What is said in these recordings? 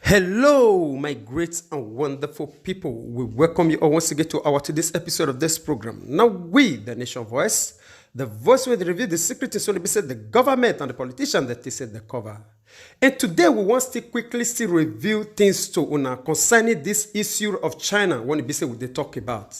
Hello, my great and wonderful people. We welcome you all once again to our today's episode of this program. Now, we, the Nation Voice, the voice will reveal the secret is only said the government and the politicians that they said the cover. And today we want to quickly still review things to una concerning this issue of China when it be said they talk about.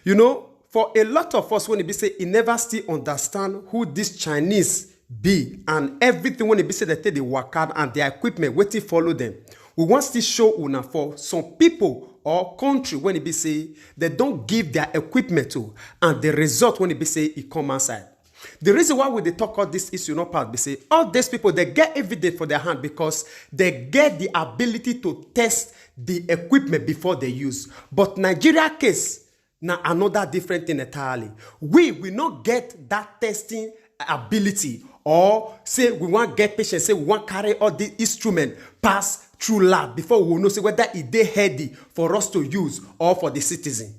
You know, for a lot of us when it be said it never still understand who this Chinese be and everything when it be said that they work out and their equipment waiting follow them. We want to show una for some people or country when it be say they don't give their equipment to and the result when it be say it come outside. The reason why we talk about this issue not part be say all these people they get evidence for their hand because they get the ability to test the equipment before they use. But Nigeria case now another different thing entirely. We will not get that testing ability or say we want get patient, say we want carry all the instrument pass through lab before we will know say whether it they ready for us to use or for the citizen.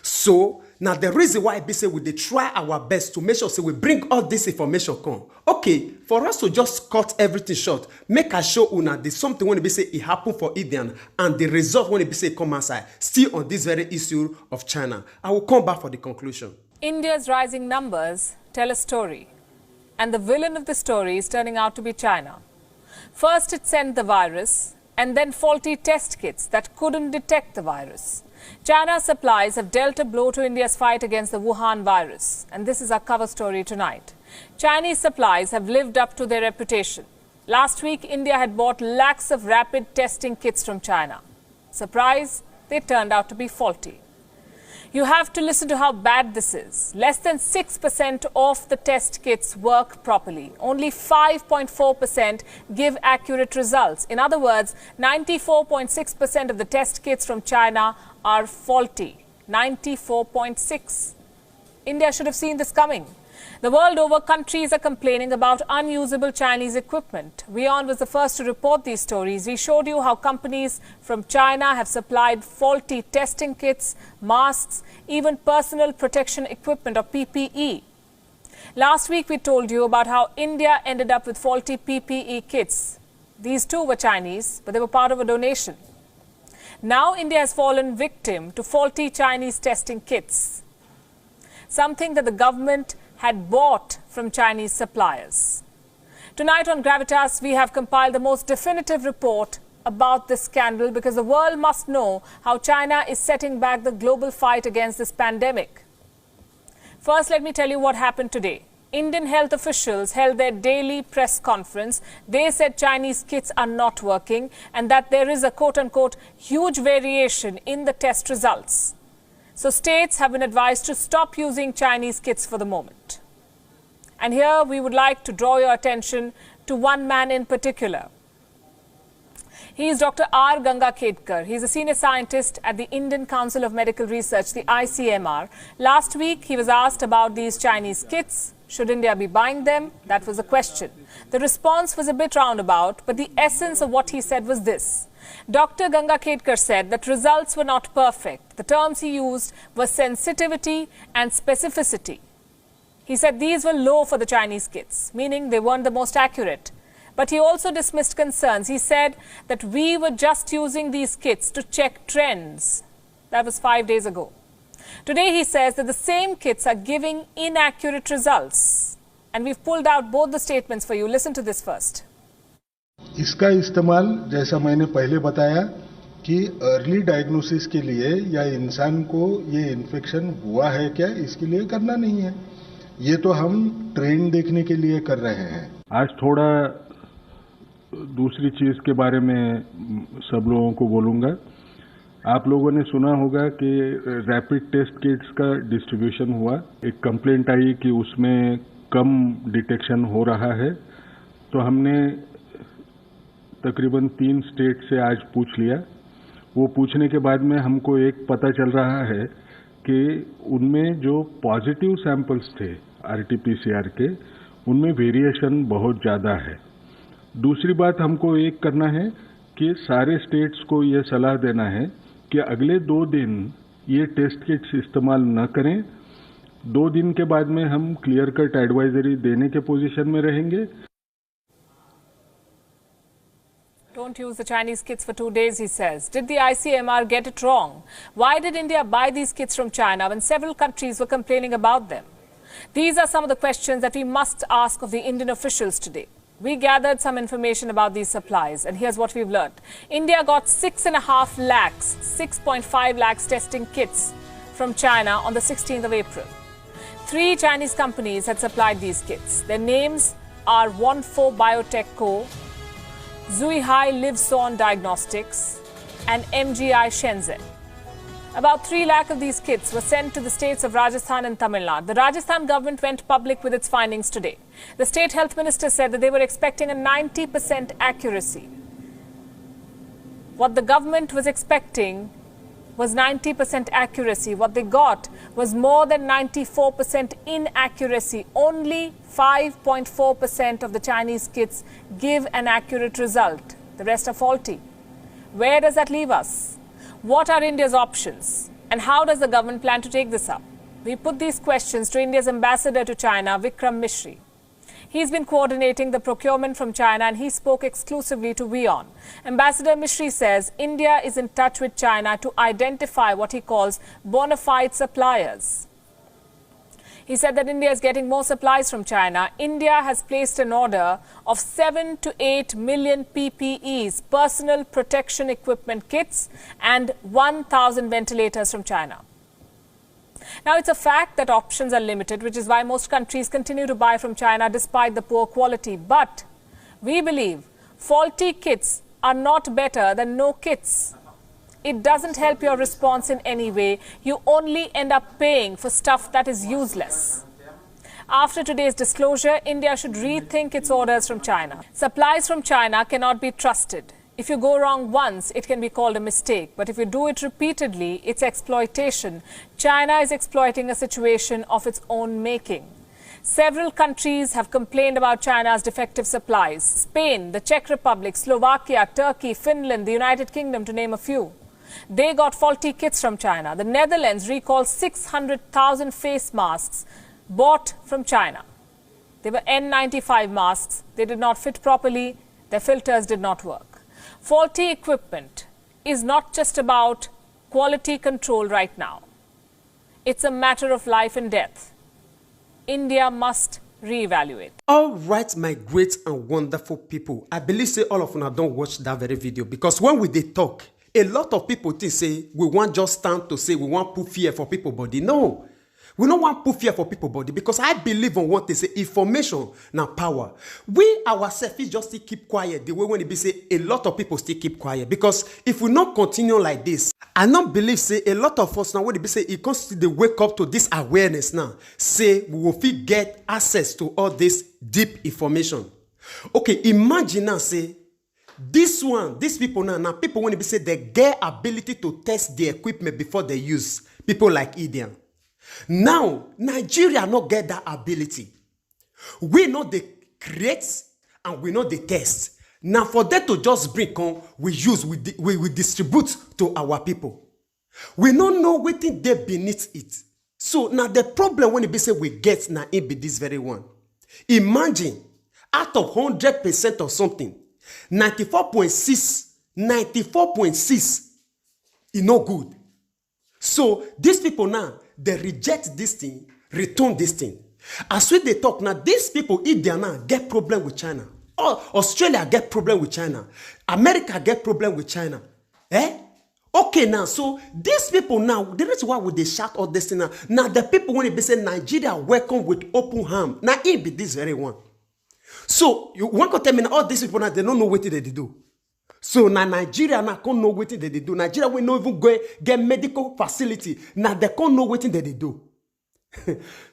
So now the reason why we say we they try our best to make sure say we bring all this information come. Okay, for us to just cut everything short, make a show una there's something when it say it happened for Indian and the result when it say come outside still on this very issue of China. I will come back for the conclusion. India's rising numbers tell a story, and the villain of the story is turning out to be China. First it sent the virus, and then faulty test kits that couldn't detect the virus. China's supplies have dealt a blow to India's fight against the Wuhan virus, and this is our cover story tonight. Chinese supplies have lived up to their reputation. Last week, India had bought lakhs of rapid testing kits from China. Surprise, they turned out to be faulty. You have to listen to how bad this is. Less than 6% of the test kits work properly. Only 5.4% give accurate results. In other words, 94.6% of the test kits from China are faulty. 94.6. India should have seen this coming. The world over, countries are complaining about unusable Chinese equipment. WION was the first to report these stories. We showed you how companies from China have supplied faulty testing kits, masks, even personal protection equipment or PPE. Last week we told you about how India ended up with faulty PPE kits. These too were Chinese, but they were part of a donation. Now India has fallen victim to faulty Chinese testing kits, something that the government had bought from Chinese suppliers. Tonight on Gravitas, we have compiled the most definitive report about this scandal because the world must know how China is setting back the global fight against this pandemic. First, let me tell you what happened today. Indian health officials held their daily press conference. They said Chinese kits are not working and that there is a quote-unquote huge variation in the test results. So states have been advised to stop using Chinese kits for the moment. And here we would like to draw your attention to one man in particular. He is Dr. R. Gangakhetkar. He is a senior scientist at the Indian Council of Medical Research, the ICMR. Last week, he was asked about these Chinese kits. Should India be buying them? That was the question. The response was a bit roundabout, but the essence of what he said was this. Dr. Gangakhetkar said that results were not perfect. The terms he used were sensitivity and specificity. He said these were low for the Chinese kits, meaning they weren't the most accurate. But he also dismissed concerns. He said that we were just using these kits to check trends. That was 5 days ago. Today he says that the same kits are giving inaccurate results. And we've pulled out both the statements for you. Listen to this first. इसका इस्तेमाल जैसा मैंने पहले बताया कि early diagnosis के लिए या इंसान को ये इन्फेक्शन हुआ है क्या इसके लिए करना नहीं है. ये तो हम ट्रेंड देखने के लिए कर रहे हैं. आज थोड़ा दूसरी चीज के बारे में सब लोगों को बोलूंगा. आप लोगों ने सुना होगा कि रैपिड टेस्ट किट्स का डिस्ट्रीब्यूशन हुआ. एक कंप्लेंट आई कि उसमें कम डिटेक्शन हो रहा है, तो हमने तकरीबन 3 स्टेट से आज पूछ लिया. वो पूछने के बाद में हमको एक पता चल रहा है कि उनमें जो पॉजिटिव सैंपल्स थे आरटीपीसीआर के, उनमें वेरिएशन बहुत ज़्यादा है. दूसरी बात हमको एक करना है कि सारे स्टेट्स को ये सलाह देना है कि अगले 2 दिन ये टेस्ट किट्स इस्तेमाल न करें. 2 दिन के बाद में हम क्लियर कट एडवाइजरी देने के पोजीशन में रहेंगे. Don't use the Chinese kits for 2 days, he says. Did the ICMR get it wrong? Why did India buy these kits from China when several countries were complaining about them? These are some of the questions that we must ask of the Indian officials today. We gathered some information about these supplies, and here's what we've learned. India got 6.5 lakhs, 6.5 lakhs testing kits from China on the 16th of April. 3 Chinese companies had supplied these kits. Their names are Wanfo Biotech Co., Zuihai Livson Diagnostics, and MGI Shenzhen. About 3 lakh of these kits were sent to the states of Rajasthan and Tamil Nadu. The Rajasthan government went public with its findings today. The state health minister said that they were expecting a 90% accuracy. What the government was expecting was 90% accuracy. What they got was more than 94% inaccuracy. Only 5.4% of the Chinese kits give an accurate result. The rest are faulty. Where does that leave us? What are India's options? And how does the government plan to take this up? We put these questions to India's ambassador to China, Vikram Mishri. He's been coordinating the procurement from China and he spoke exclusively to WION. Ambassador Mishri says India is in touch with China to identify what he calls bona fide suppliers. He said that India is getting more supplies from China. India has placed an order of 7 to 8 million PPEs, personal protection equipment kits, and 1,000 ventilators from China. Now, it's a fact that options are limited, which is why most countries continue to buy from China despite the poor quality. But we believe faulty kits are not better than no kits. It doesn't help your response in any way. You only end up paying for stuff that is useless. After today's disclosure, India should rethink its orders from China. Supplies from China cannot be trusted. If you go wrong once, it can be called a mistake. But if you do it repeatedly, it's exploitation. China is exploiting a situation of its own making. Several countries have complained about China's defective supplies. Spain, the Czech Republic, Slovakia, Turkey, Finland, the United Kingdom, to name a few. They got faulty kits from China. The Netherlands recalled 600,000 face masks bought from China. They were N95 masks. They did not fit properly. Their filters did not work. Faulty equipment is not just about quality control right now. It's a matter of life and death. India must reevaluate. All right, my great and wonderful people. I believe say all of you don't watch that very video because when we dey talk, a lot of people think say we want just stand to say we want put fear for people body. No, we don't want put fear for people body because I believe on what they say, information now power. We ourselves just still keep quiet the way when it be say a lot of people still keep quiet because if we not continue like this, I don't believe say a lot of us now when it be say it comes to the wake up to this awareness now, say we will fit get access to all this deep information. Okay, imagine now say this one, these people now people when it be say they get ability to test the equipment before they use. People like Indian. Now, Nigeria not get that ability. We know they create and we know they test. Now, for them to just bring on, we use, we distribute to our people. We don't know what they beneath it. So, now the problem when it be say we get now it be this very one. Imagine, out of 100% or something, 94.6, is no good. So, these people now, they reject this thing, return this thing. As we they talk now, these people, India now get problem with China. Oh, Australia get problem with China. America get problem with China. Okay now, so these people now, the reason why would they shout all this thing now? Now the people when they say Nigeria welcome with open arms. Now it be this very one. So you want to tell me now, all these people now they don't know what they do. So now Nigeria now can't know what they do. Nigeria will not even go get medical facility. Now they can't know what they do.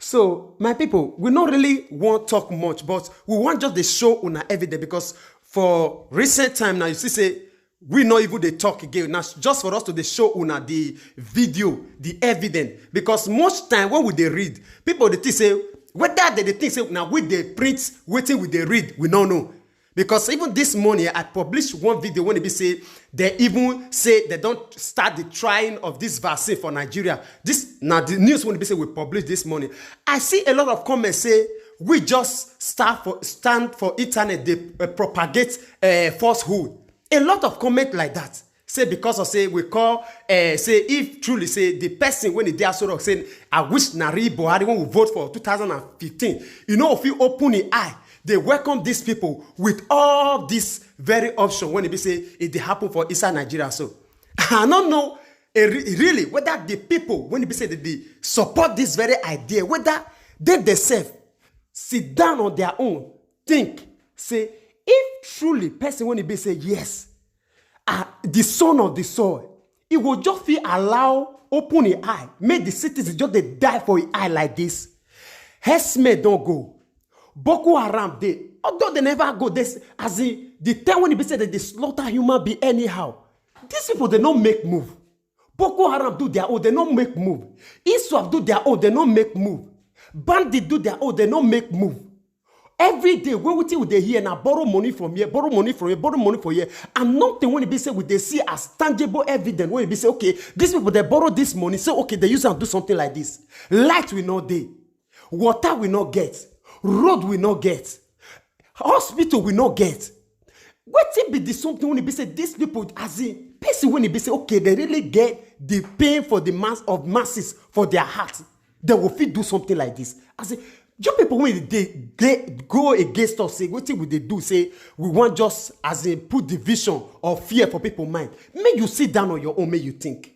So my people, we don't really want to talk much, but we want just to show on evidence because for recent time now you see say we not even they talk again. Now just for us to show on the video, the evidence, because most time when we they read, people they think say whether they think say now with the print waiting with the read, we don't know. Because even this morning, I published one video when they say they even say they don't start the trying of this vaccine for Nigeria. This now the news when they say we published this morning. I see a lot of comments say we just stand for internet, they propagate falsehood. A lot of comment like that. Say because of say we call say if truly say the person when they are sort of saying I wish Nari Buhari when we vote for 2015, you know, if you open the eye, they welcome these people with all this very option when they say it they happen for inside Nigeria. So I don't know really whether the people when they say that they support this very idea, whether they themselves sit down on their own, think, say if truly person when they say yes. The son of the soil, it will just feel allow open the eye, make the citizens just they die for the eye like this. Herdsmen don't go. Boko Haram they, although they never go, this as the time when they say that they slaughter human being anyhow. These people they don't make move. Boko Haram do their own, they don't make move. ISWAP do their own, they don't make move. Bandit do their own, they don't make move. Every day, when we they hear now borrow money from here, borrow money from here, borrow money from here, and nothing when it be say we they see as tangible evidence when it be say okay, these people they borrow this money, so okay they use and do something like this. Light will not day, water will not get, road will not get, hospital will not get. What it be this something when it be say these people as in person when it be say okay they really get the pain for the mass of masses for their heart, they will fit do something like this as in. Your people when they go against us, say what will they do? Say we want just as a put division or fear for people's mind. May you sit down on your own, may you think.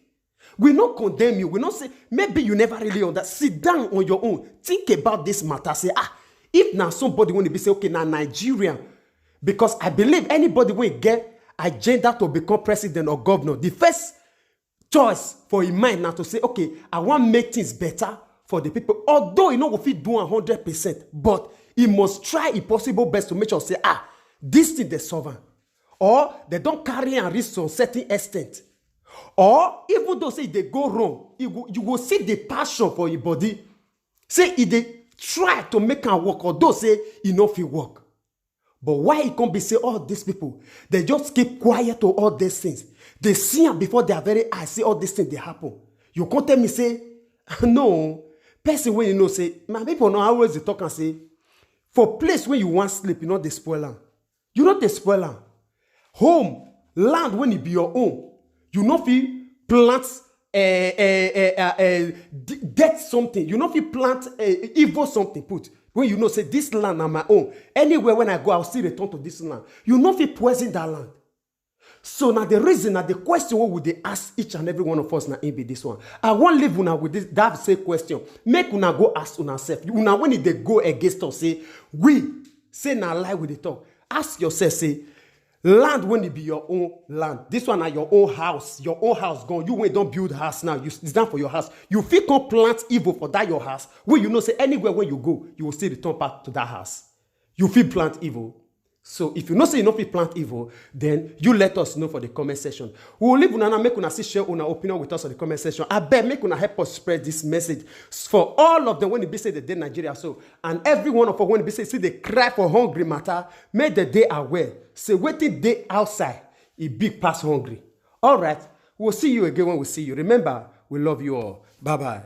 We not condemn you. We not say maybe you never really on that. Sit down on your own. Think about this matter. Say if now somebody want to be say okay now Nigerian, because I believe anybody will get agenda to become president or governor. The first choice for a mind now to say okay I want to make things better. For the people, although you know if he do 100%, but he must try a possible best to make sure say this thing they solve, or they don't carry and risk to a certain extent, or even though say they go wrong, you will see the passion for your body. Say if they try to make it work, although say you know if it work, but why it can't be say all these people they just keep quiet to all these things. They see them before their very eyes. See all these things they happen. You can't tell me say no. Person when you know say, my people know always they talk and say, for place where you want sleep, you know they spoil them. You know they spoil them. Home, land when it be your own, you know if you plant death something, you know if you plant evil something put. When you know say this land are my own. Anywhere when I go, I'll still return to this land. You know if you poison that land. So now the reason, now the question, what would they ask each and every one of us now in be this one? I won't leave una with this that same question. Make una go ask una self. Una when they go against us, say we say now lie with the talk. Ask yourself, say land when it be your own land. This one are your own house gone. You when don't build house now. It's done for your house. You feel can plant evil for that your house. When you know say anywhere when you go, you will still return back to that house. You feel plant evil. So if you know say you know if plant evil, then you let us know for the comment section. We will leave una make una share una opinion with us on the comment section. I bet make una help us spread this message for all of them when it be say the day Nigeria so and every one of us when it be say see they cry for hungry matter, make the day aware. Say waiting day outside, it big pass hungry. All right, we'll see you again when we see you. Remember, we love you all. Bye bye.